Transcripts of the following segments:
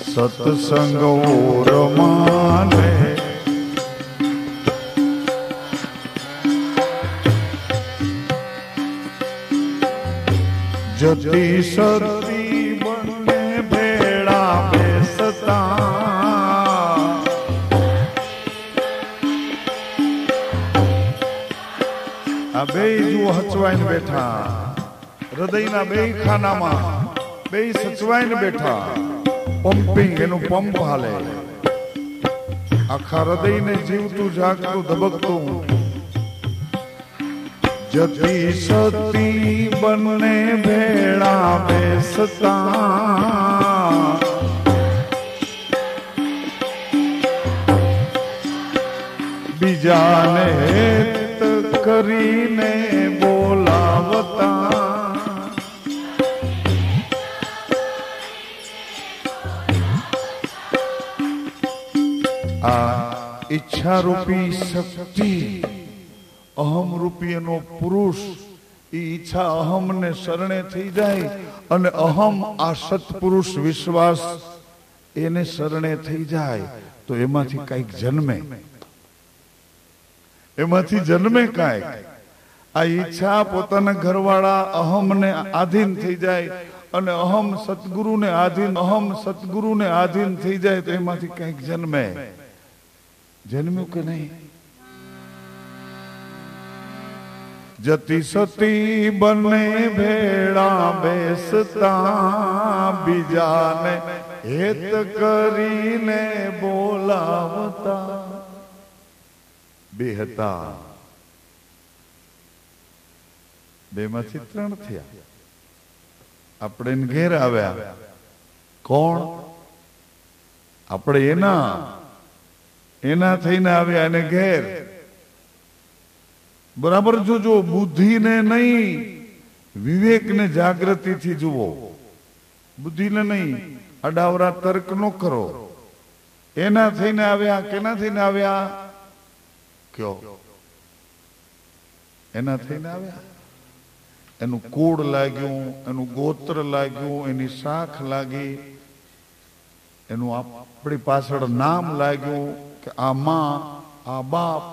सत्संग और माने जति सती बने भेड़ा बेसता आ बे जो हचवाइन बैठा हृदयना बे खानामा बे सचवाइन बैठा पंपिंग एनु पंप हाले आखा हृदय ने जीवतु जागतु धबकतु जति सती बने भेड़ा बेसता बीजाने हेत करीने बोलावता आ इच्छा रूपी शक्ति अहम रूपी नो पुरुष ઈચ્છા અહમ ને શરણે થઈ જાય અને અહમ આ સત્પુરુષ વિશ્વાસ એને શરણે થઈ જાય તો એમાંથી કઈક જન્મે, એમાંથી જન્મે કાંઈક. આ ઈચ્છા પોતાના ઘરવાળા અહમ ને આધીન થઈ જાય અને અહમ સદગુરુને આધીન, અહમ સદગુરુને આધીન થઈ જાય તો એમાંથી કઈક જન્મે. જન્મ્યું કે નહીં? जति सती बने भेड़ा बेसता बीजाने हेत करीने बोलावता. बेहता बेमांथी त्रण थया. आपणे घेर आव्या. कोण? आपणे एना थईने आव्या एने घेर. बराबर जो बुद्धि ने नहीं विवेक ने जागृति थी जुओ. बुद्धि ने नहीं अडावरा तर्क नो करो. एना थईने आव्या. केना थईने आव्या? क्यों एना थईने आव्या? एनु कूड़ लाग्यू, एनु गोत्र लाग्यू, एनी शाख लागी, एनु आपणी पाछळ नाम लाग्यू के आ मां आ बाप.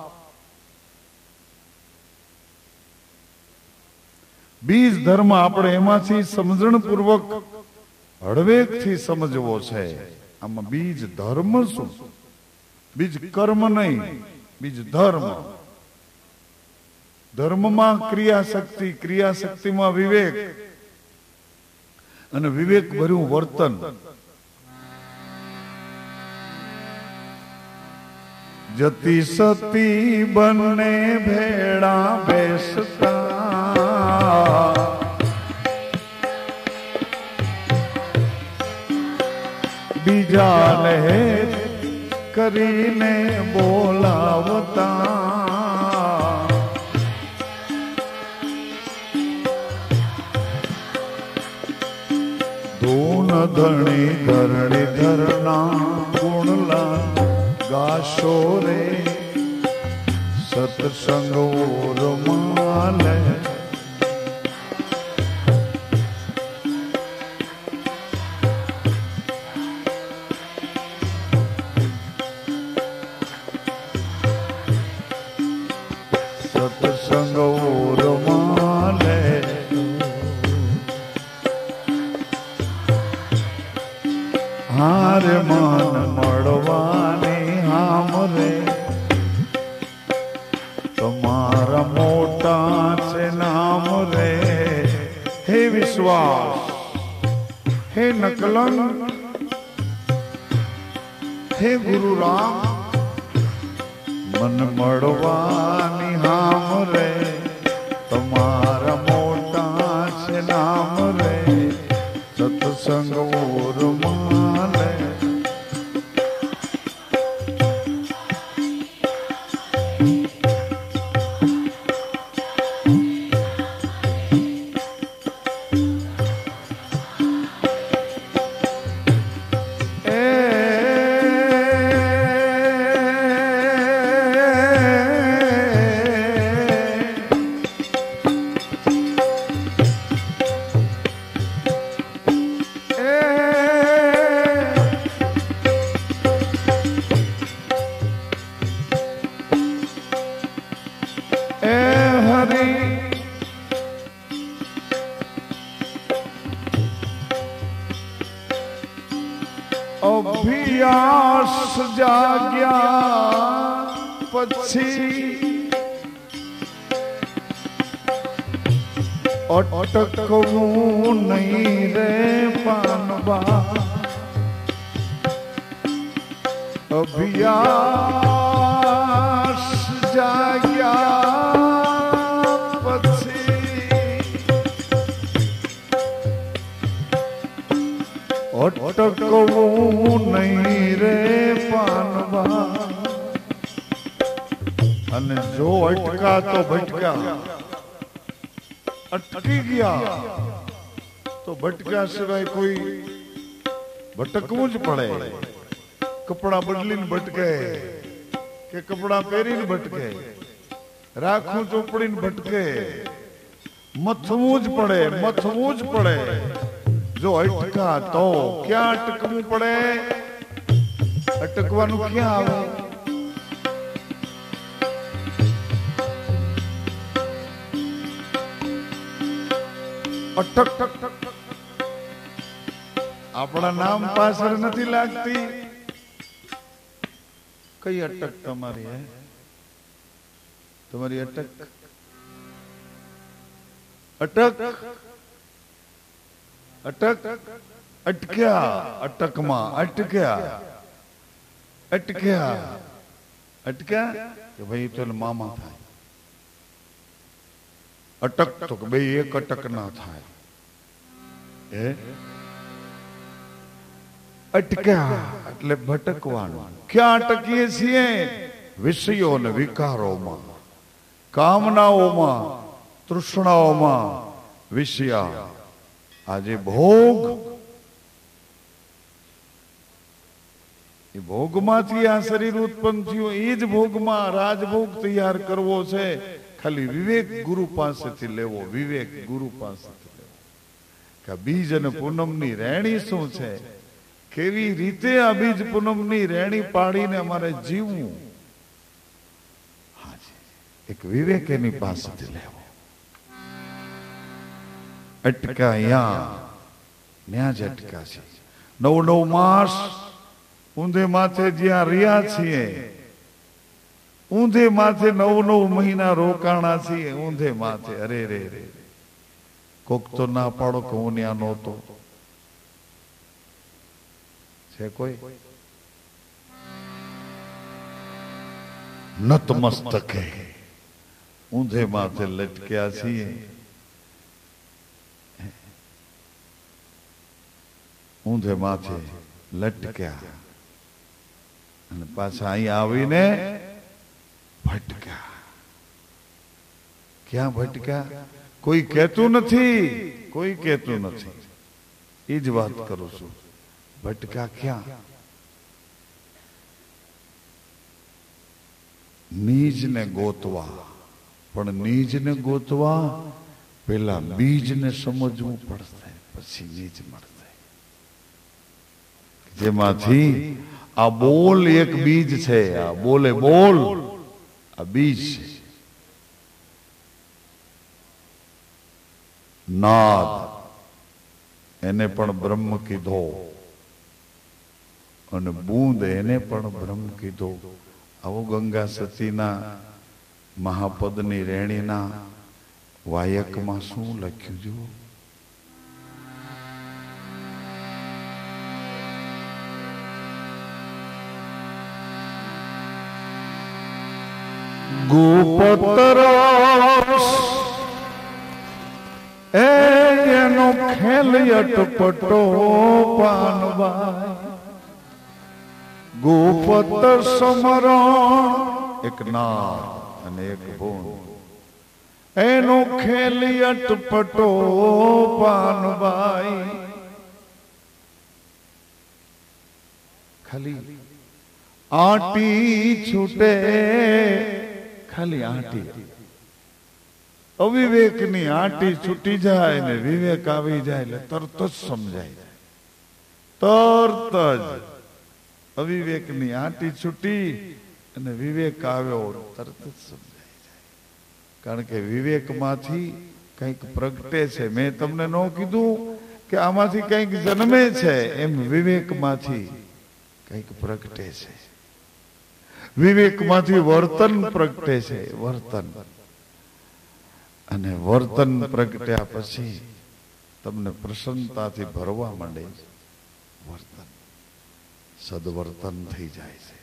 बीज धर्म આપણે એમાંથી સમજણપૂર્વક હળવેકથી સમજવો છે. આમાં બીજ ધર્મ શું? બીજ કર્મ નહીં, બીજ ધર્મ. ધર્મમાં ક્રિયાશક્તિ, ક્રિયાશક્તિમાં વિવેક અને વિવેક ભર્યું વર્તન. જતિ સતી બને ભેડા બેસતા બીજાને કરીને બોલાવતા. ધૂન ધણી ધરણી ધરના ગુણલા ગાશો રે સત્સંગ ઓર માલે. सत्संग और माने हार मान मड़वानी हाम रे तुम्हारा मोटा से नाम रे. हे विश्वास, हे नकलंक, हे गुरु राम, मन मड़वानी हाम रे तुम्हारा मोटा से नाम रे सत्संग और माने. અભ્યાસ જાગ્યા પછી અટકવું નહીં રે પાનબા અભ્યાસ જાગ્યા પછી અટકવું નહીં રે પાનબા અને જો અટકા તો ભટકા અટકી ગયા તો ભટકા સિવાય કોઈ ભટકવું જ પડે કપડા બદલીને ભટકે કે કપડા પહેરીને ભટકે રાખું ચોપડીને ભટકે મથવું જ પડે જો અટકા તો ક્યાં અટકવું પડે અટકવાનું ક્યાં આવે અટક આપણા નામ પાછળ નથી લાગતી કઈ અટક તમારી હે તમારી અટક અટક્યા અટકમાં અટક્યા કે ભાઈ તો મામા થાય અટક તો કે ભાઈ એક અટક ના થાય અટક્યા એટલે ભટકવાનું ક્યાં અટકીએ છીએ વિષયો ને વિકારોમાં કામનાઓમાં તૃષ્ણાઓમાં વિષયા આજે ભોગ એ ભોગમાંથી આ શરીર ઉત્પન્ન થયું એ જ ભોગમાં રાજભોગ તૈયાર કરવો છે ખાલી વિવેક ગુરુ પાસેથી લેવો વિવેક ગુરુ પાસેથી લેવો કે બીજ અને પૂનમની રેણી શું છે કેવી રીતે આ બીજ પૂનમની રેણી પાડીને અમારે જીવવું એક વિવેક એની પાસેથી લેવો અટકા ન્યા જ અટકા છે 9 માસ ઊંધે માથે જ્યાં રહ્યા છીએ ઊંધે માથે 9 મહિના રોકાણા છીએ ઊંધે માથે અરે રે રે કોક તો ના પાડો કે હું ત્યાં નહોતો છે કોઈ નતમસ્તકે ઊંધે માથે લટક્યા છીએ ઊંધે માથે લટક્યા અને પાછા અહીં આવીને ભટક્યા ક્યાં ભટક્યા કોઈ કહેતું નથી એ જ વાત કરું છું ભટક્યા ક્યાં નીજને ગોતવા પણ નીજને ગોતવા પેલા બીજને સમજવું પડશે પછી નીજ મળશે જેમાંથી આ બોલ એક બીજ છે આ બોલે બોલ આ બીજ છે નાદ એને પણ બ્રહ્મ કીધો અને બૂંદ એને પણ બ્રહ્મ કીધો આવો ગંગા સતીના મહાપદની રેણીના વાયકમાં શું લખ્યું જો ગોપતરસ એનો ખેલ અટપટો પાનવાય ગોપતર સમરણ એક નાદ અને એક ભૂન એનો ખેલ અટપટો પાનવાય ખાલી આટી છૂટે ખાલી આટી અવિવેકની આટી છૂટી જાય ને વિવેક આવી જાય એટલે તરત જ સમજાય તરત જ અવિવેકની આટી છૂટી અને વિવેક આવ્યો તરત જ સમજાય જાય કારણ કે વિવેકમાંથી કંઈક પ્રગટે છે મેં તમને ન કીધું કે આમાંથી કંઈક જન્મે છે એમ વિવેકમાંથી કંઈક પ્રગટે છે. વિવેકમાંથી વર્તન પ્રગટે છે. વર્તન, અને વર્તન પ્રગટ્યા પછી તમને પ્રસન્નતાથી ભરવા માંડે છે. વર્તન સદવર્તન થઈ જાય છે,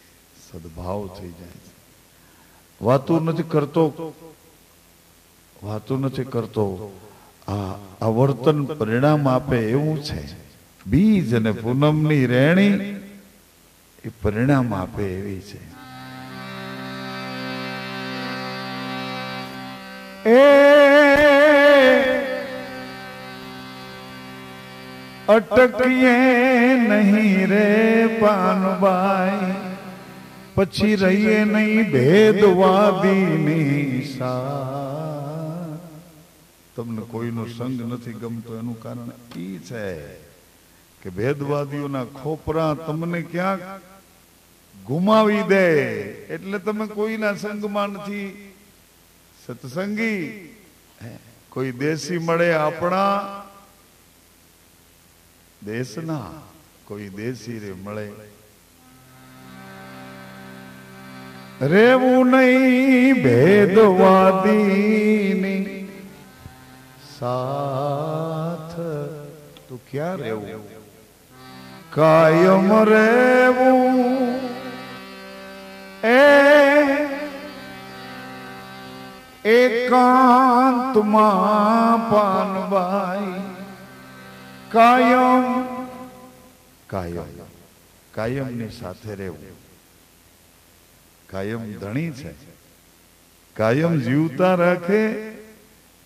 સદભાવ થઈ જાય છે. વાતું નથી કરતો. આ વર્તન પરિણામ આપે એવું છે. બીજ અને પૂનમની રેણી એ પરિણામ આપે એવી છે. અટકીએ નહીં રે પાનબાઈ, પછી રહીએ નહીં ભેદવાદીની સાથ. તમને કોઈનો સંગ નથી ગમતો એનું કારણ ઈ છે કે ભેદવાદીઓના ખોપરા તમને ક્યાંક ગુમાવી દે, એટલે તમે કોઈના સંગમાં નથી. સત્સંગી કોઈ દેશી મળે આપણા દેશના, કોઈ દેશી રે મળે. રેવું નહીં ભેદવાદીની સાથ, તું ક્યાં રેવું? કાયમ રેવું એકાંતમાં પાનબાઈ. કાયમ કાયમની સાથે રહેવું. કાયમ ધણી છે, કાયમ જીવતા રાખે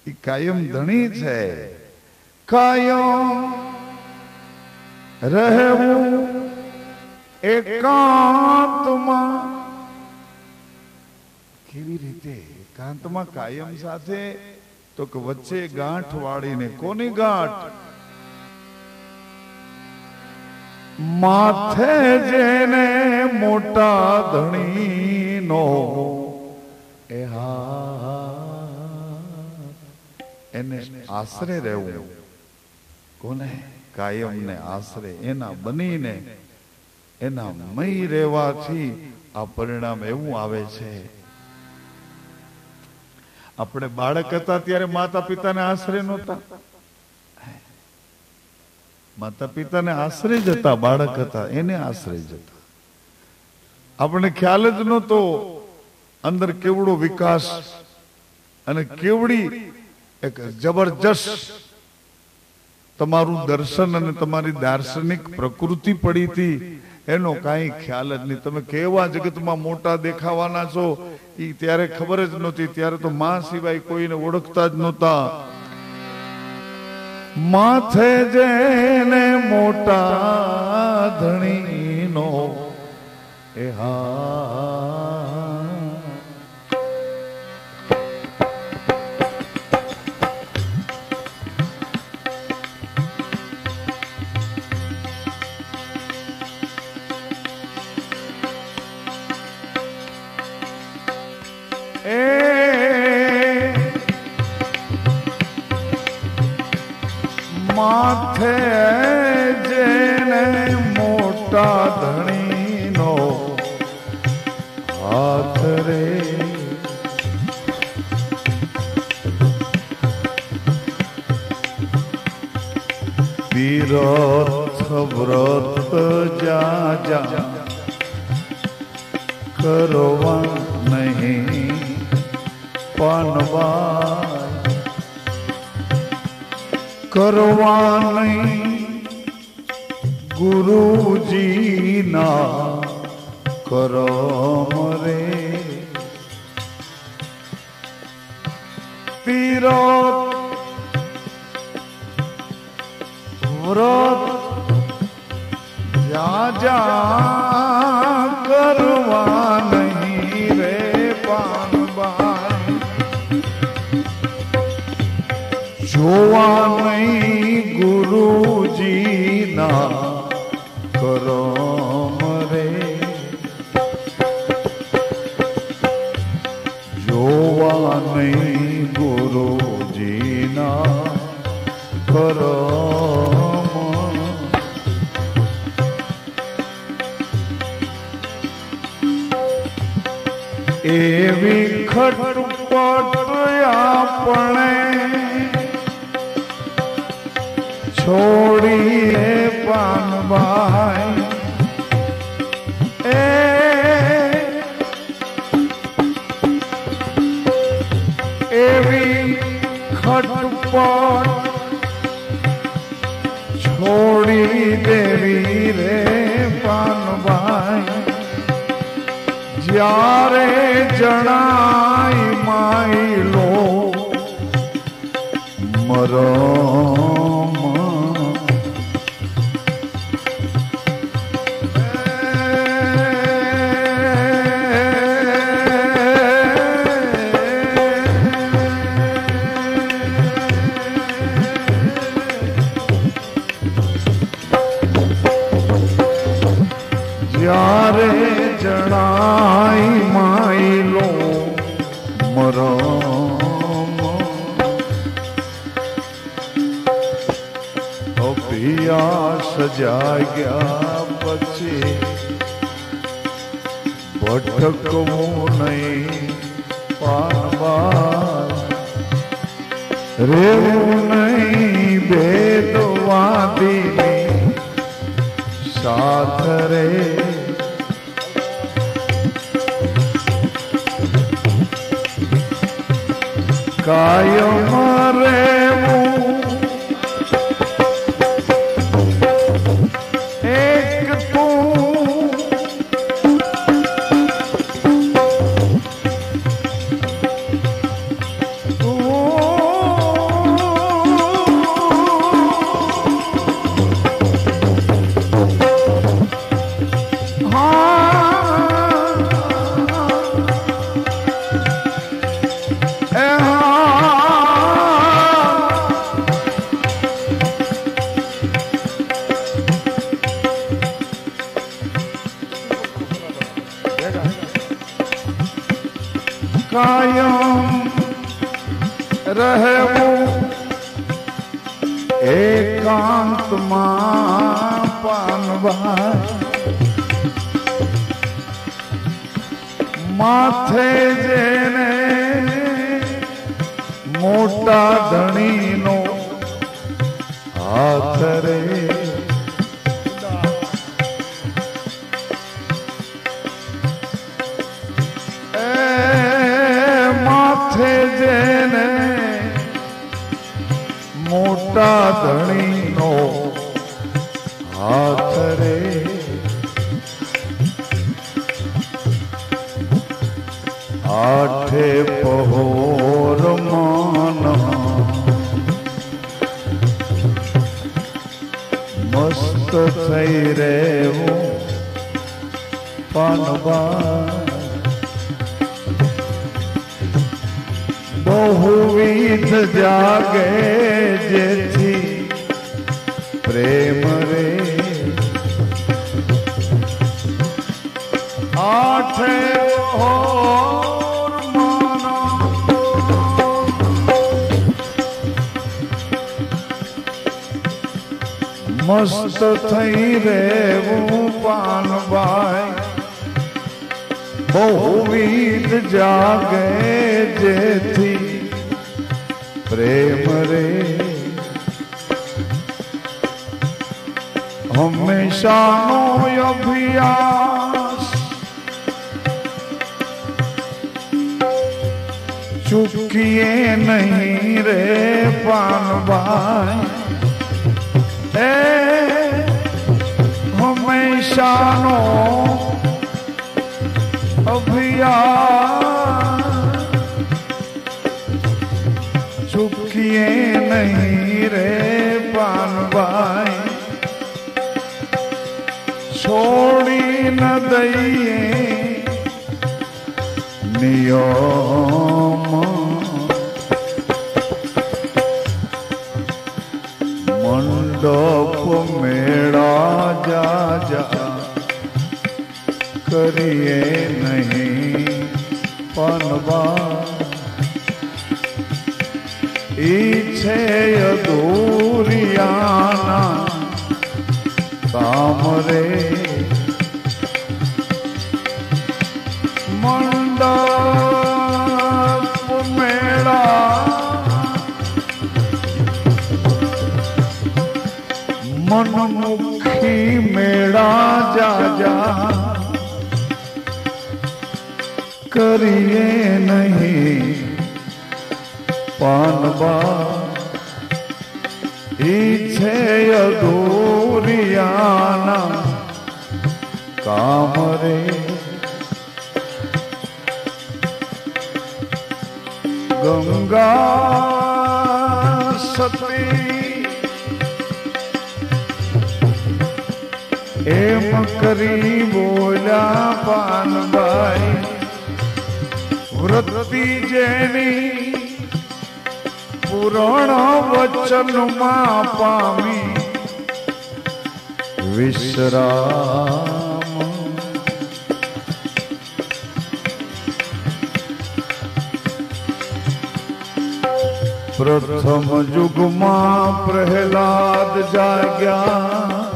એ કાયમ ધણી છે. કાયમ રહેવું એકાંતમાં. કેવી રીતે એકાંતમાં કાયમ સાથે? તો કે વચ્ચે ગાંઠ વાળીને. કોની ગાંઠ? માથે જેને મોટા ધણીનો એ એને આશરે રહેવું. કોને? કાયમને આશરે, એના બનીને એના મય રહેવાથી આ પરિણામ એવું આવે છે. આપણે બાળક હતા ત્યારે માતા પિતાને આશરે નહોતા. માતા પિતાને આશરે જ હતા. બાળક હતા એને આશરે જ હતા. આપણને ખ્યાલ જ નહોતો અંદર કેવડો વિકાસ અને કેવડી એક જબરજસ્ત તમારું દર્શન અને તમારી દાર્શનિક પ્રકૃતિ પડી હતી. એનો કાંઈ ખ્યાલ જ નહીં. તમે કેવા જગતમાં મોટા દેખાવાના છો એ ત્યારે ખબર જ નહોતી. ત્યારે તો માં સિવાય કોઈને ઓળખતા જ નહોતા. માથે જેને મોટા ધણીનો એ માથે જેને મોટા ધણીનો હાથ રે. તીરથ વ્રત જા જા કરવા નહીં પાનવા. કરવા નહીં ગુરુજી ના કરમ રે. તીરથ વ્રત જા જા કરવા નહીં રે પાનબાઈ. જોવા નહીં ગુરુજી ના કરમ રે. જોવા નહીં ગુરુજી ના કરમ. એવી ખટપટ આપણે છોડીએ પાનભાઈ એવી ખટપટ છોડી દેવી રે પાનભાઈ જ્યારે જણાય માયલો મરમ જ્યારે જણાય માયલો મરમ અભિયાસ જાગ્યા પછી ભટકવું નહીં પાનબાર રેવું નહીં ભેદવાદીની સાથ રે કાયમ રેવું એક તું કાયમ રહેવું એકાંતમાં પાનભાઈ માથે જેને મોટા ધણીનો હાથ રે જેને મોટા ધણીનો હાથ રે આઠે પહોર મન મસ્ત થઈ રહેવું પાનભાઈ બહુવિધ જાગે જેથી પ્રેમ રે આઠે મસ્ત થઈ રહેવું પાનભાઈ બહુવિધ જાગે જેથી પ્રેમ રે હંમેશાનો અભ્યાસ ચૂકીએ નહીં રે પાનભાઈ હંમેશાનો અભિયાન ચૂકીએ નહીં રે પાનભાઈ છોડી ન દઈએ નિયમ મંડપ મેળા જા જા કરીએ નહીં પાનવા ઈચ્છે અધૂરિયાના કામ રે મંડપ મનમુખી મેળા જાજા કરીએ નહીં પાનબા ઈચ્છે અધૂરિયાના કામ રે ગંગા સતી એમ કરી બોલ્યા પાનબાઈ વૃત્તિ જેની પુરાણ વચનમાં પામી વિશ્રામ પ્રથમ યુગમાં પ્રહલાદ જાગ્યા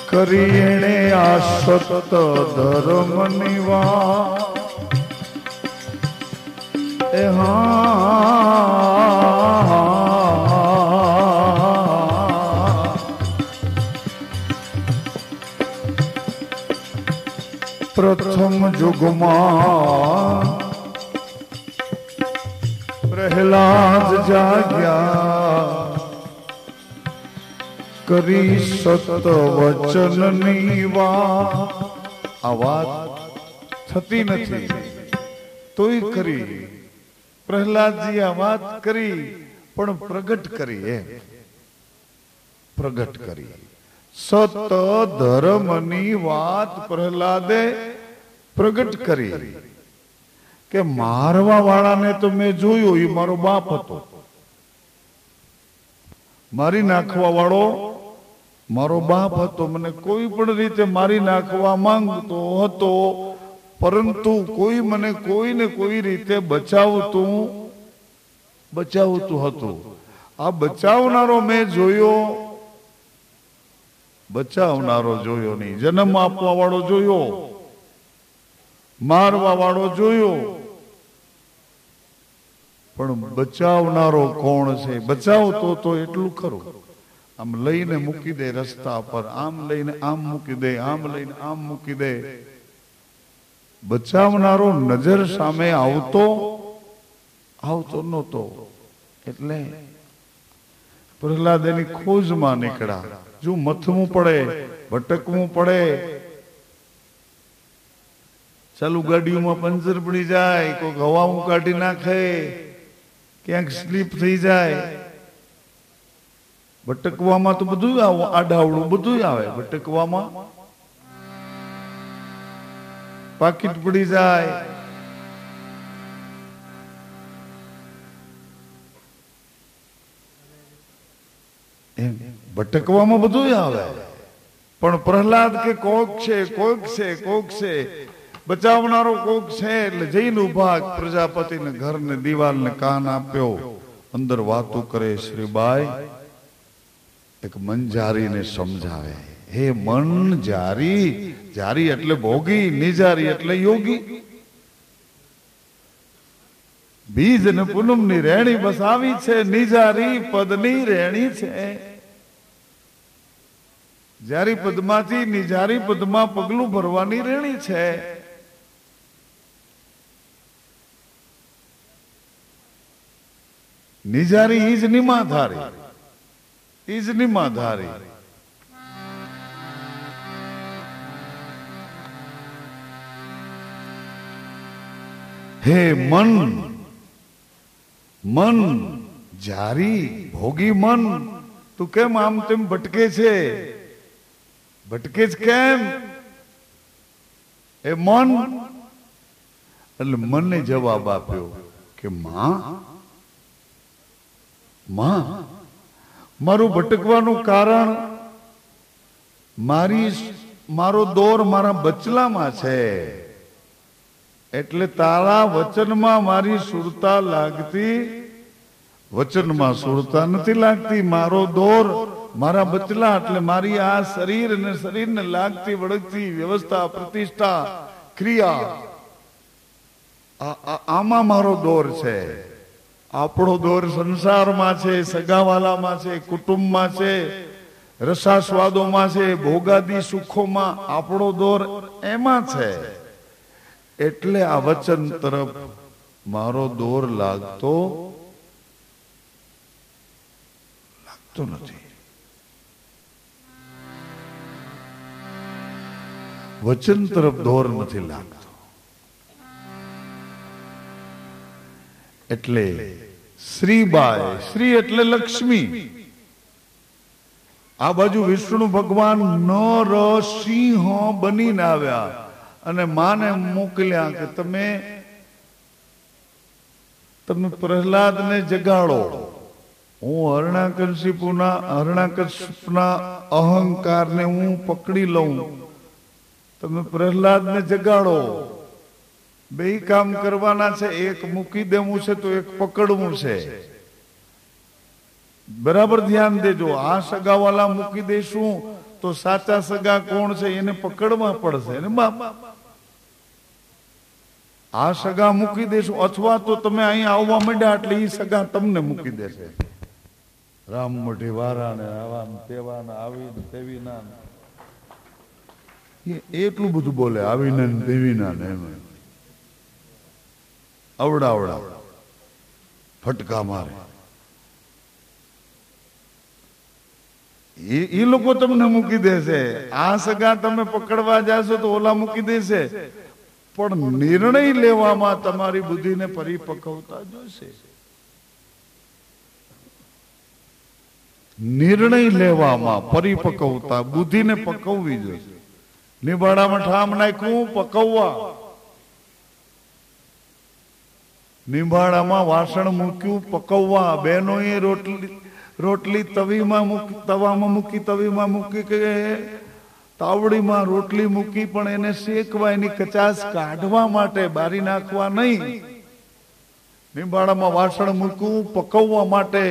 કરી એણે આ સત ધર્મ નિવા એ પ્રથમ યુગમાં પ્રહલાદ જાગ્યા કરી સત વચનની આ વાત થતી નથી તોય કરી પ્રહલાદજી આ વાત કરી પણ પ્રગટ કરી એમ પ્રગટ કરી સત ધર્મની વાત પ્રહલાદે પ્રગટ કરી કે મારવા વાળાને તો મેં જોયો એ મારો બાપ હતો મારી નાખવા વાળો મારો બાપ હતો મને કોઈ પણ રીતે મારી નાખવા માંગતો હતો પરંતુ કોઈ મને કોઈને કોઈ રીતે બચાવતું હતું આ બચાવનારો મેં જોયો બચાવનારો જોયો નહીં જન્મ આપવા વાળો જોયો મારવા વાળો જોયો પણ બચાવનારો કોણ છે બચાવતો તો એટલું ખરું આમ લઈને મૂકી દે રસ્તા પર આમ લઈને આમ મૂકી દે આમ લઈને આમ મૂકી દે બચાવનારો નજર સામે આવતો નહોતો એટલે પ્રહલાદ એની ખોજમાં નીકળ્યા જો મથવું પડે ભટકવું પડે ચાલુ ગાડીઓમાં પંચર પડી જાય કોઈ હવા કાઢી નાખે ક્યાંક સ્લીપ થઈ જાય ભટકવામાં તો બધું આડાવડું બધું આવે ભટકવામાં પાકીટ પડી જાય એમ ભટકવામાં બધું આવે પણ પ્રહલાદ કે કોક છે બચાવનારો કોક છે એટલે જઈને ઉભા પ્રજાપતિને ઘરને દિવાલને કાન આપ્યો અંદર વાતો કરે શ્રીબાઈ એક મન જારીને સમજાવે હે મન જારી એટલે ભોગી નિજારી એટલે યોગી બીજ ને પૂનમ ની રેણી બસ આવી છે નિજારી પદની રેણી છે જારી પદમાંથી નિજારી પદમાં પગલું ભરવાની રેણી છે નિજારી ઈજ નિમાધારી હે મન જારી ભોગી મન તું કેમ આમ તેમ ભટકે છે કેમ એ મન એટલે મને જવાબ આપ્યો કે માં મારું ભટકવાનું કારણ મારો દોર મારા બચલામાં છે એટલે તારા વચનમાં મારી સુરતા લાગતી વચનમાં સુરતા નથી લાગતી મારો દોર મારા બચલા એટલે મારી આ શરીર અને શરીરને લાગતી વળગતી વ્યવસ્થા પ્રતિષ્ઠા ક્રિયા આમાં મારો દોર છે આપણો દોર સંસારમાં છે, સગાવાલામાં છે, કુટુંબમાં છે, રસાસ્વાદોમાં છે, ભોગાદી સુખોમાં આપણો દોર એમાં છે. એટલે આ વચન તરફ મારો દોર લાગતો નથી. વચન તરફ દોર નથી લાગતો. એટલે શ્રીબાઈ, શ્રી એટલે લક્ષ્મી, આ બાજુ વિષ્ણુ ભગવાન નર સિંહ બનીને આવ્યા અને માને મોકલ્યા કે તમે પ્રહલાદને જગાડો. હું હરણાકશ્યપના અહંકારને હું પકડી લઉં, તમે પ્રહલાદને જગાડો. બે કામ કરવાના છે, એક મૂકી દેવું છે તો એક પકડવું છે. બરાબર ધ્યાન દેજો. આ સગાવાલા મૂકી દઈશું તો સાચા સગા કોણ છે એને પકડવા પડશે ને બાપ. આ સગા મૂકી દેશું અથવા તો તમે અહીંયા આવવા માંડ્યા એટલે એ સગા તમને મૂકી દેશે. રામ મોટી વારા ને આવા તેવા આવી તેવી ના એટલું બધું બોલે. આવીને તેવી ના ને એમ અવડા ફટકા મારે. એ લોકો તમને મૂકી દેશે. આ સગા તમે પકડવા જાશો તો ઓલા મૂકી દેશે. પણ નિર્ણય લેવામાં તમારી બુદ્ધિને પરિપક્વતા જોશે. નિર્ણય લેવામાં પરિપક્વતા બુદ્ધિને પકવવી જોઈએ. નિબાડામાં ઠામ નાખ્યું પકવવા, નિબાડામાં વાસણ મૂક્યું પકવવા. બહેનોએ રોટલી તવામાં મૂકી તવીમાં મૂકી કે તાવડીમાં રોટલી મૂકી, પણ એને શેકવા, એની કચાસ કાઢવા માટે, બારી નાખવા નહીં. નિબાડામાં વાસણ મૂકવું પકવવા માટે.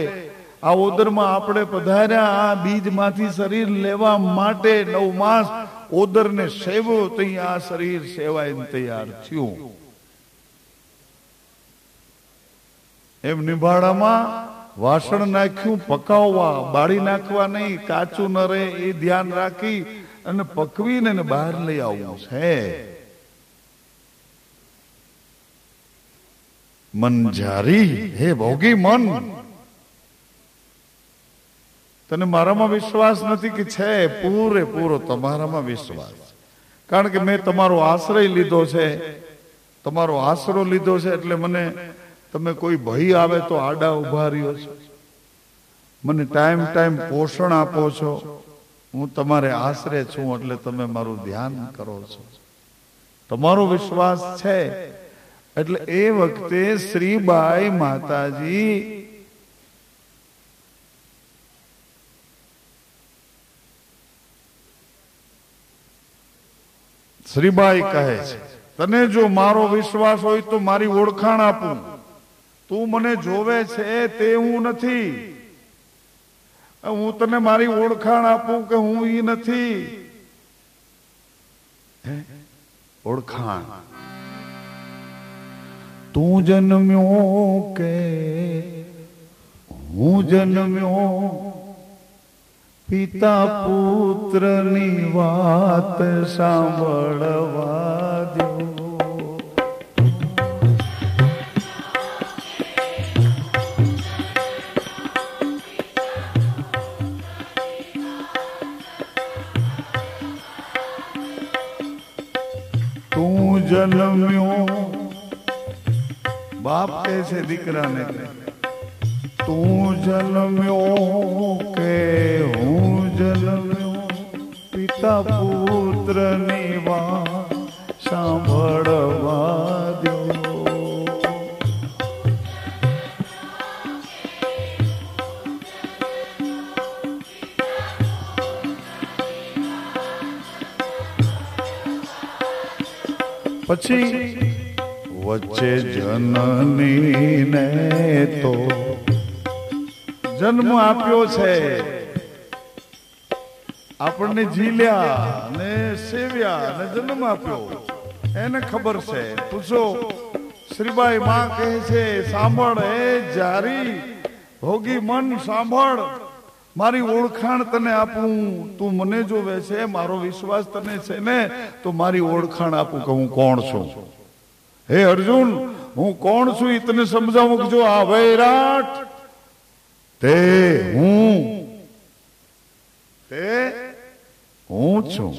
આ ઓદરમાં આપણે પધાર્યા આ બીજમાંથી શરીર લેવા માટે. 9 માસ ઓદરને સેવ્યો તો આ શરીર સેવાઈને તૈયાર થયું. એમ નિભાડામાં વાસણ નાખ્યું પકાવવા, બાળી નાખવા નહીં, કાચું ન રહે એ ધ્યાન રાખી અને પકવીને બહાર લઈ આવવું છે. મનજારી, હે ભોગી મન, તને મારામાં વિશ્વાસ નથી કે છે? પૂરેપૂરો તમારામાં વિશ્વાસ. કારણ કે મેં તમારો આશ્રય લીધો છે, તમારો આશરો લીધો છે. એટલે મને તમે કોઈ ભય આવે તો આડા ઉભા રહ્યો છો, મને ટાઈમ પોષણ આપો છો. હું તમારે આશરે છું એટલે તમે મારું ધ્યાન કરો છો. તમારો વિશ્વાસ છે. એટલે એ વખતે શ્રીબાઈ માતાજી શ્રીબાઈ કહે છે, તને જો મારો વિશ્વાસ હોય તો મારી ઓળખાણ આપું. તું મને જોવે છે તે હું નથી. હું તને મારી ઓળખાણ આપું કે હું ઈ નથી. ઓળખાણ. તું જન્મ્યો કે હું જન્મ્યો, પિતા પુત્રની વાત સાંભળવા દો. તું જન્મ્યો, બાપ કહે છે દીકરાને, તું જન્મ્યો કે હું જન્મ્યો, પિતા પુત્રની વાત સાંભળવા દો. પછી વચ્ચે જનની ને તો જન્મ આપ્યો છે, આપણને જીલ્યા ને સેવ્યા ને જન્મ આપ્યો. એને ખબર છે. પૂછો શ્રીબાઈ માં કહે છે, સાંભળ હે જારી, ભોગી મન સાંભળ, મારી ઓળખાણ તને આપું. તું મને જોવે છે, મારો વિશ્વાસ તને છે ને, તો મારી ઓળખાણ આપું કે હું કોણ છું. હે અર્જુન, હું કોણ છું એ તને સમજાવું કે જો આ વૈરાટ તે હું છું.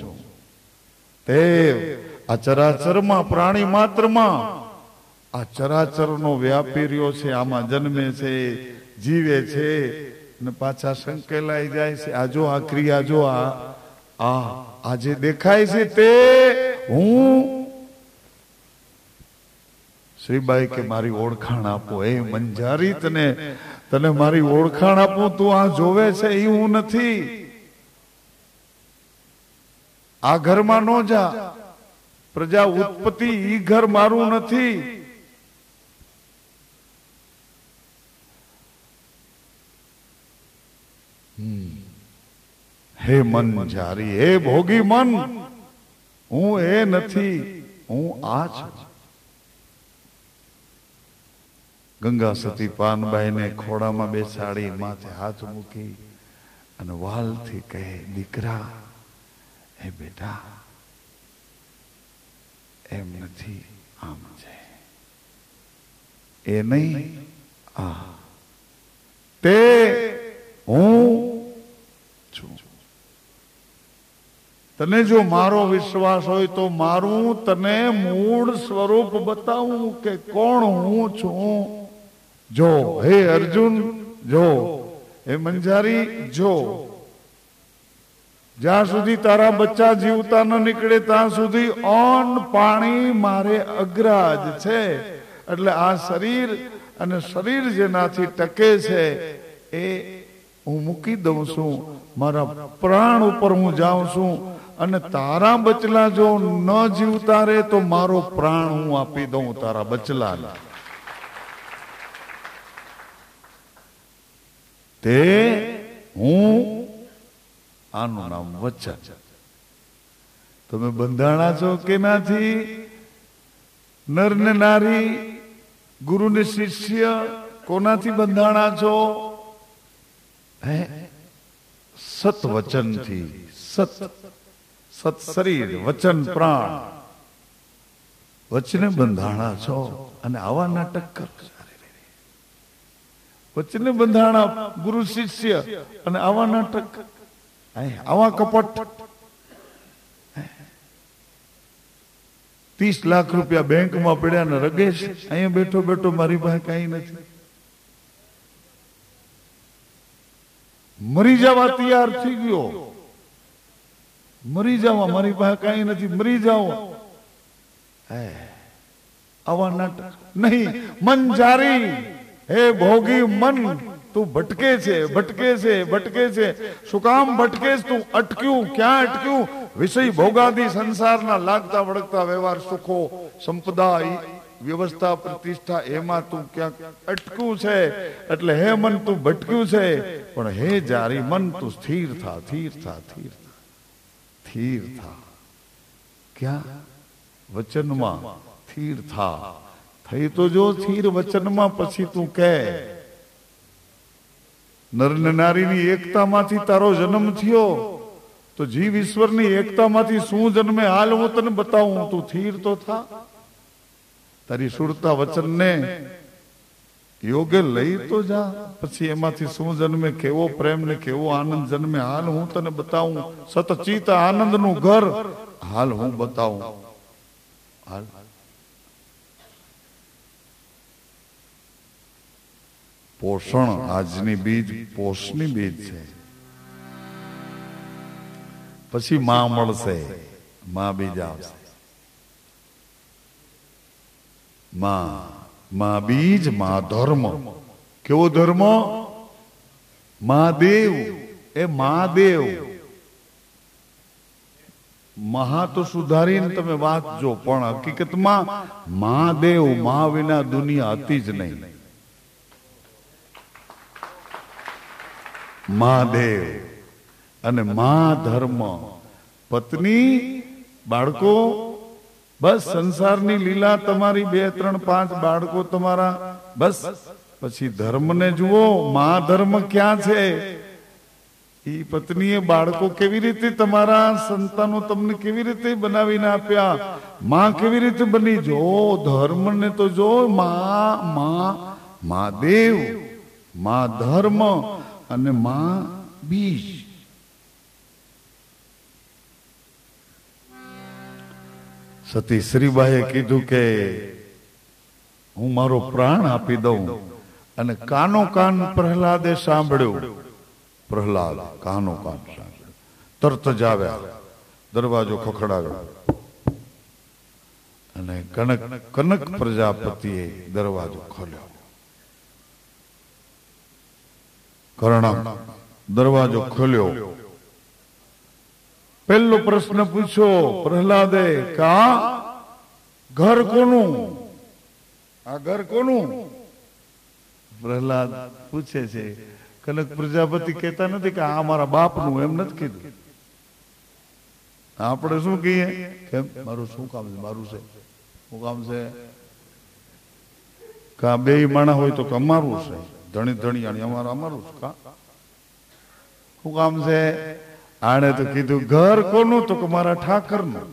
તે આ ચરાચરમાં, પ્રાણી માત્રમાં, આ ચરાચરનો વ્યાપી રહ્યો છે. આમાં જન્મે છે, જીવે છે ને પાછા સંકેલાઈ જાય છે. આ જો આ ક્રિયા, જો આ જે દેખાય છે તે હું. શ્રીબાઈ કે મારી ઓળખાણ આપો. એ મંજારી, તને મારી ઓળખાણ આપું. તું આ જોવે છે એ હું નથી. આ ઘરમાં નો જા, પ્રજા ઉત્પત્તિ ઈ ઘર મારું નથી. હે મન જારી, હે ભોગી મન, હું એ નથી, હું આ છું. ગંગા સતી પાનબાઈ ને ખોડામાં બેસાડી, માથે હાથ મૂકી અને વાલથી કહે, દીકરા, હે બેટા, એમ નથી, આમ છે. એ નહીં, આ તે હું છું. તને જો મારો વિશ્વાસ હોય તો મારું તને મૂળ સ્વરૂપ બતાવું કે કોણ હું છું. જો હે અર્જુન, જો હે મંજારી, જો જ્યાં સુધી તારા બચ્ચા જીવતા ન નીકળે ત્યાં સુધી અન્ન પાણી મારે અગ્રાજ છે. એટલે આ શરીર અને શરીર જેનાથી ટકે છે એ હું મૂકી દઉં છું. મારા પ્રાણ ઉપર હું જાઉં છું. અને તારા બચલા જો ન જીવતા રહે તો મારો પ્રાણ હું આપી દઉં તારા બચલાને. તે હું, આનું નામ વચન. તમે બંધાણા છો કે નથી? નર ને નારી, ગુરુ ને શિષ્ય, કોનાથી બંધાણા છો? હે સત વચન થી. સત શરીર, વચન પ્રાણ, વચને બંધાણા છો. અને આવા નાટક કરો. વચને બંધાણા ગુરુ શિષ્ય અને આવા નાટક, આવા કપટ. 30 લાખ રૂપિયા બેંકમાં પડ્યા ને રગેશ અહીંયા બેઠો બેઠો મારી પાસે કઈ નથી. મરી જવા તૈયાર થઈ ગયો. મરી જવા, મારી પાસે કઈ નથી, મરી જાઓ. આવા નાટક નહીં. મન જારી, હે ભોગી મન, તું ભટકે છે, ભટકે છે, ભટકે છે. શું કામ ભટકે? તું અટક્યું. ક્યાં અટક્યું? વિષય ભોગાદી સંસારના લાગતા વળગતા વ્યવહાર, સુખો, સંપદા, વ્યવસ્થા, પ્રતિષ્ઠા, એમાં તું ક્યાંક અટક્યું છે. એટલે હે મન, તું ભટક્યું છે. પણ હે જારી મન, તું સ્થિર થા, સ્થિર થા, સ્થિર થા, સ્થિર થા. ક્યાં? વચનમાં સ્થિર થા. થઈ તો જો સ્થિર વચનમાં, પછી તું કે નર ને નારીની એકતામાંથી તારો જન્મ થયો, તો જીવ ઈશ્વરની એકતામાંથી શું જન્મે હાલ હું તને બતાવું. તું સ્થિર તો થા. તારી સુરતા વચનને યોગ્ય લઈ તો જા. પછી એમાંથી શું જન્મે, કેવો પ્રેમ ને કેવો આનંદ જન્મે, હાલ હું તને બતાવું. સતચિત આનંદનું ઘર હાલ હું બતાવું. હાલ પોષણ, આજની બીજ પોષની બીજ છે. પછી માં મળશે, માં બીજ આવશે. માં બીજ, માં ધર્મ. કેવો ધર્મ? મહાદેવ. એ મહાદેવ. મહા તો સુધારીને તમે વાંચજો, પણ હકીકતમાં મહાદેવ. મા વિના દુનિયા હતી જ નહીં. મહાદેવ અને મા ધર્મ. પત્ની, બાળકો બસ સંસારની લીલા તમારી 2, 3, 5 બાળકો તમારા, બસ પછી ધર્મને જુઓ. માં ધર્મ ક્યાં છે? એ પત્નીએ બાળકો કેવી રીતે, તમારા સંતાનો તમને કેવી રીતે બનાવીને આપ્યા, માં કેવી રીતે બની? જો ધર્મને તો જો. માં દેવ, માં ધર્મ અને માં બીજ. સતી શ્રીબાઈએ કીધું કે હું મારો પ્રાણ આપી દઉં. અને કાનો કાન પ્રહલાદે સાંભળ્યું. પ્રહલાદ કાનો કાન સાંભળ્યું, તરત જ આવ્યા, દરવાજો ખખડાવ્યો અને કનક પ્રજાપતિએ દરવાજો ખોલ્યો. કર્ણ દરવાજો ખોલ્યો. પહેલો પ્રશ્ન પૂછ્યો પ્રહલાદે, કા ઘર કોનું? આ ઘર કોનું? પ્રહલાદ પૂછે છે. કનક પ્રજાપતિ કહેતા નથી કે આ મારા બાપનું, એમ નથી કીધું. આપણે શું કહીએ? કેમ મારું શું કામ છે? મારું છે. શું કામ છે? કા બે માણા હોય તો અમારું છે, ધણી ધણી અમારું છે. કા શું કામ છે? આને તો કીધું ઘર કોનું? તો કે મારા ઠાકરનું.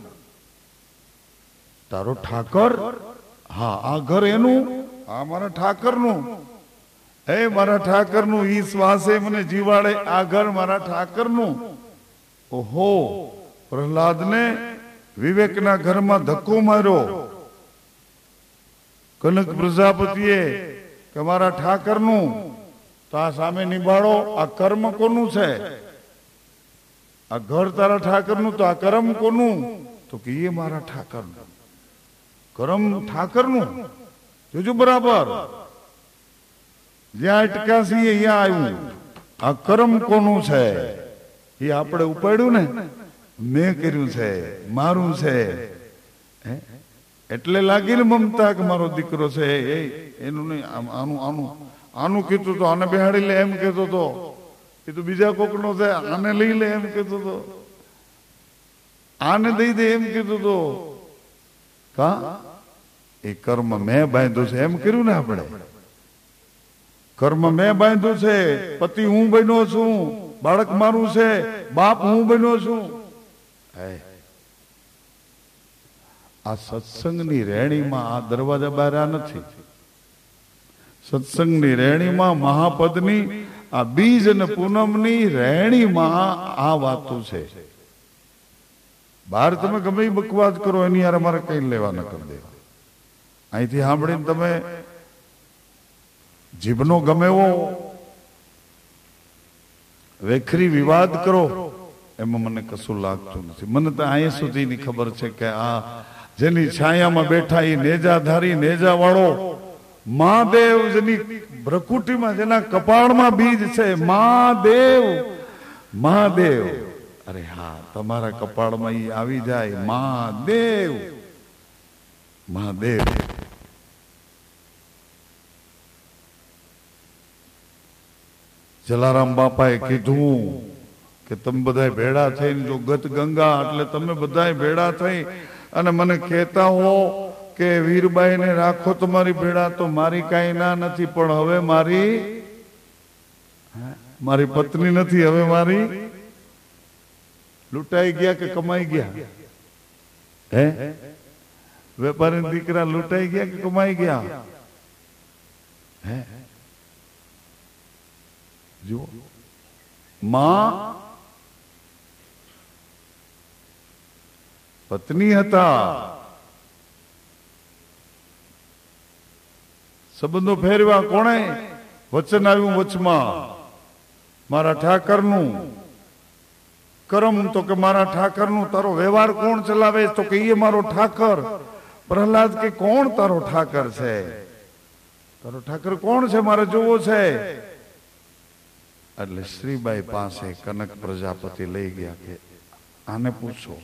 તારો ઠાકર? હા, આ ઘર એનું? આ મારા ઠાકરનું. હે મારા ઠાકરનું, ઈ શ્વાસે મને જીવાડે, આ ઘર મારા ઠાકરનું. ઓહો, પ્રહલાદને વિવેકના ઘરમાં ધક્કો માર્યો. કનક પ્રજાપતિએ કે મારા ઠાકરનું, તો આ સામે નિભાડો, આ કર્મ કોનું છે? આ ઘર તારા ઠાકરનું, તો આ કર્મ કોનું? તો કે એ મારા ઠાકરનું. કર્મ ઠાકરનું? જોજો બરાબર, જ્યાં અટક્યા છીએ અહીંયા આવ્યું. આ કર્મ કોનું છે? એ આપણે ઉપાડ્યું ને, મેં કર્યું છે, મારું છે. એટલે લાગી ને મમતા કે મારો દીકરો છે. એનું નહીં, આનું આનું આનું કીધું તો આને બેહાડી લે એમ કહેતો હતો. એ તો બીજા કોકનો છે, આને લઈ લે એમ કહેતો હતો. આને દઈ દે એમ કીધું તો. કા એ કર્મ મેં બાંધ્યું છે એમ કર્યું ને આપણે. કર્મ મેં બાંધ્યું છે. પતિ હું બન્યો છું, બાળક મારું છે, બાપ હું બન્યો છું. આ સત્સંગની રેણીમાં આ દરવાજા બહાર નથી. સત્સંગની રેણીમાં મહાપદની આ બીજ અને પૂનમની રેણીમાં આ વાતો છે. બહાર તમે ગમે બકવાસ કરો, એની યાર અમારે કઈ લેવા ન કરી દેવા. અહીંથી સાંભળીને તમે જીભનો ગમે એવો વેખરી વિવાદ કરો, એમાં મને કશું લાગતું નથી. મને તો અહીંયા સુધીની ખબર છે કે આ જેની છાયામાં બેઠા એ નેજાધારી નેજા વાળો મહાદેવ, જેની ભ્રકુટીમાં, જેના કપાળમાં બીજ છે, મહાદેવ. મહાદેવ, અરે હા, તમારા કપાળમાં ઈ આવી જાય. મહાદેવ, મહાદેવ. જલારામ બાપાએ કીધું કે તમે બધા ભેળા થઈને જો ગત ગંગા, એટલે તમે બધા ભેળા થઈ અને મને કહેતા હો કે વીરબાઈને રાખો તમારી ભેળા, તો મારી કાંઈ ના નથી. પણ હવે મારી પત્ની નથી, હવે મારી લૂંટાઈ ગયા કે કમાઈ ગયા? હે, વેપારી દીકરા લૂંટાઈ ગયા કે કમાઈ ગયા? હે, જુઓ, માં પત્ની હતા, સંબંધો ફેરવા કોણે? વચન આવ્યું વચમાં, મારા ઠાકરનું. કર્મ તો કે મારા ઠાકરનું. તારો વ્યવહાર કોણ ચલાવે? તો કે એ મારો ઠાકર. પ્રહલાદ કે કોણ તારો ઠાકર છે? તારો ઠાકર કોણ છે? મારે જોવો છે. એટલે શ્રીબાઈ પાસે કનક પ્રજાપતિ લઈ ગયા કે આને પૂછો.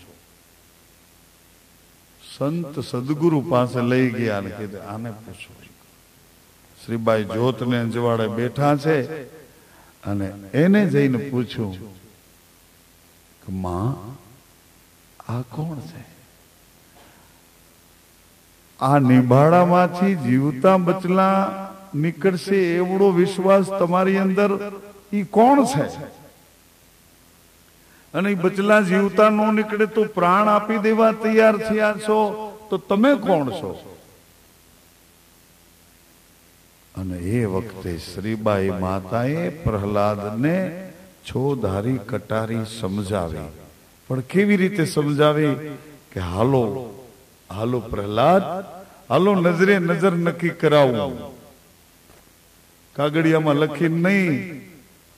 સંત સદગુરુ પાસે લઈ ગયા અને કીધું આને પૂછો. શ્રીબાઈ જ્યોતને અંજવાડે બેઠા છે અને એને જઈને પૂછ્યું કે માં આ કોણ છે? આ નિભાડામાંથી જીવતા બચલા નીકળશે એવડો વિશ્વાસ તમારી અંદર ઈ કોણ છે? અને બચલા જીવતા નો નીકળે તો પ્રાણ આપી દેવા તૈયાર થયા છો, તો તમે કોણ છો? અને એ વખતે શ્રીબાઈ માતાએ પ્રહલાદને છોધારી કટારી સમજાવી. પણ કેવી રીતે સમજાવી? કે હાલો હાલો પ્રહલાદ, હાલો નજરે નજર નક્કી કરાવું. કાગળિયામાં લખીને નહીં,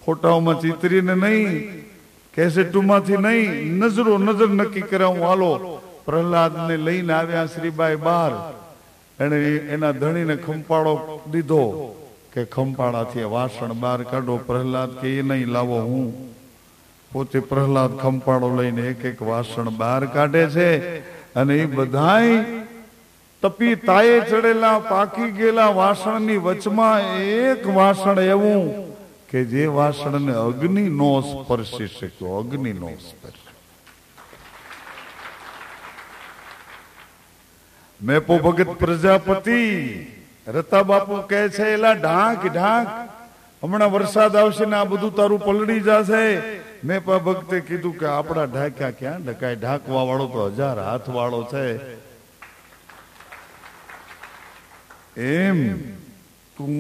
ફોટાઓમાં ચિતરીને નહીં, કેસેટોમાંથી નહીં, નજરો નજર નક્કી કરાવું. હાલો. પ્રહલાદને લઈને આવ્યા શ્રીબાઈ બહાર. એને એના ધણીને ખંપાળો દીધો કે ખંપાળાથી વાસણ બહાર કાઢો. પ્રહલાદ કે એ નહીં, લાવો હું. પોતે પ્રહલાદ ખંપાળો લઈને એક એક વાસણ બહાર કાઢે છે. અને એ બધાય તપી તાયે ચડેલા પાકી ગયેલા વાસણની વચમાં એક વાસણ એવું કે જે વાસણને અગ્નિ નો સ્પર્શી શક્યો. અગ્નિ નો સ્પર્શ. મેપો ભગત પ્રજાપતિ રતા બાપુ કહે છે, એલા ઢાંક ઢાંક, હમણાં વરસાદ આવશે ને આ બધું તારું પલળી જશે. મેપા ભક્તે કીધું કે આપણા ઢાંક્યા ક્યાં ઢકાય? ઢાંકવા વાળો તો 1000 હાથ વાળો છે. એમ તું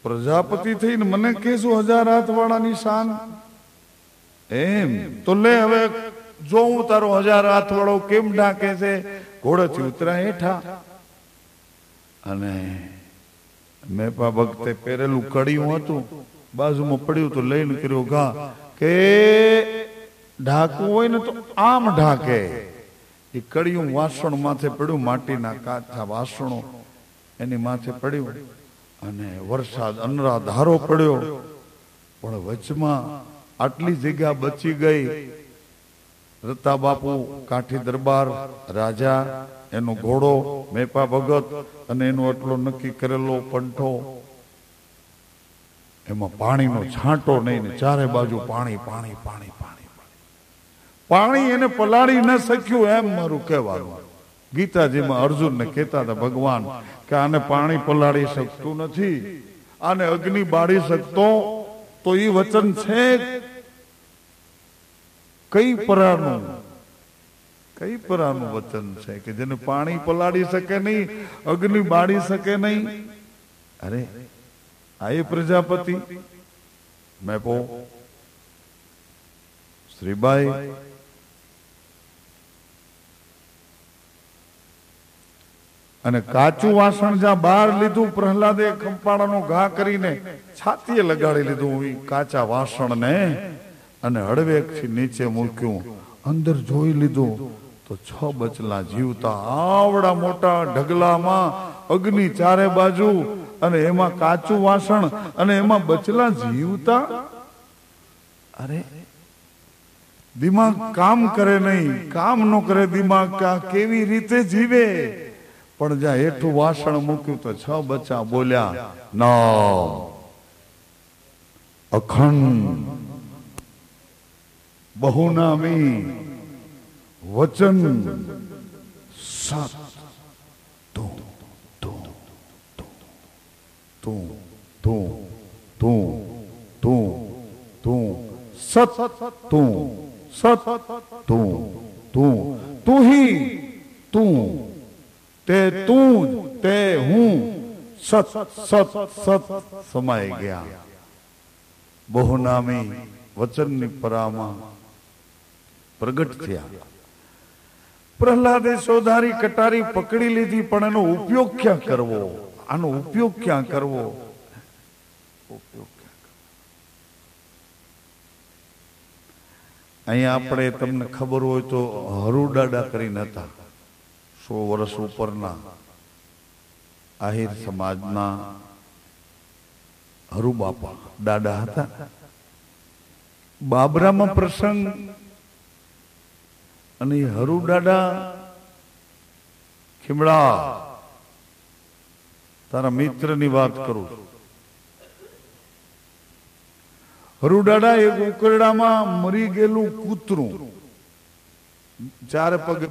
પ્રજાપતિ થઈને મને કહેશું 1000 હાથ વાળાની શાન? એમ તો લે હવે જો હું તારો 1000 હાથ વાળો કેમ ઢાંકે છે. ઘોડેથી ઉતરા હેઠા અને મેપા ભક્તે પહેરેલું કડિયું હતું, બાજુમાં પડ્યું તો લઈને કર્યો ઘા. કે ઢાંકવું હોય ને તો આમ ઢાંકે. એ કડિયું વાસણ માથે પડ્યું, માટીના કાચા વાસણો એની માથે પડ્યું. અને વરસાદ અનરાધારો પડ્યો. પણ વચમાં આટલી જગ્યા બચી ગઈ. રતા બાપુ, કાઠી દરબાર, રાજા, એનો ઘોડો, મેપા ભગત અને એનો આટલો નક્કી કરેલો કંઠો, એમાં પાણીનો છાંટો નહીં ને ચારે બાજુ પાણી પાણી પાણી પાણી પાણી. એને પલાળી ન શક્યું એમ મારું કહેવાનું. ગીતાજીમાં અર્જુનને કહેતા હતા ભગવાન કે આને પાણી પલાળી શકતું નથી, આને અગ્નિ બાળી શકતો. તો એ વચન છે કઈ પરાનું વચન છે કે જેને પાણી પલાળી શકે નહીં, અગ્નિ બાળી શકે નહીં? અરે આ એ પ્રજાપતિ મેપો શ્રીબાઈ અને કાચું વાસણ જ્યાં બહાર લીધું, પ્રહલાદે ખંપાળાનો ઘા કરીને છાતીએ લગાડી લીધું કાચા વાસણ ને, અને હળવેકથી નીચે મૂક્યું. અંદર જોઈ લીધું તો 6 બચલા જીવતા આવડા મોટા ઢગલામાં, અગ્નિ ચારે બાજુ, અને એમાં કાચું વાસણ, અને એમાં બચલા જીવતા. અરે દિમાગ કામ કરે નહીં, કામ ન કરે દિમાગ, કેવી રીતે જીવે? પણ જ્યાં હેઠું વાસણ મૂક્યું તો 6 બચ્ચા બોલ્યા, નામ અખંડ બહુનામી વચન સત તું તું તું તું તું તું તું સત તું સત તું તું તું હી તું તે તું તે હું સત સત સત સમાઈ ગયા. બહુનામી વચનની પરામાં પ્રગટ થયા. પ્રહલાદે સોધારી કટારી પકડી લીધી, પણ એનો ઉપયોગ ક્યાં કરવો? આનો ઉપયોગ ક્યાં કરવો? અહીંયા આપણે તમને ખબર હોય તો હરુડાડા કરીને હતા, 100 વર્ષ ઉપરના આહિર સમાજના હરુબાપા દાદા હતા. બાબરામાં પ્રસંગ, અને હરુદાદા ખીમડા, તારા મિત્રની વાત કરું છું. હરુદાદા એક ઉકરડામાં મરી ગયેલું કૂતરું ચારે પગે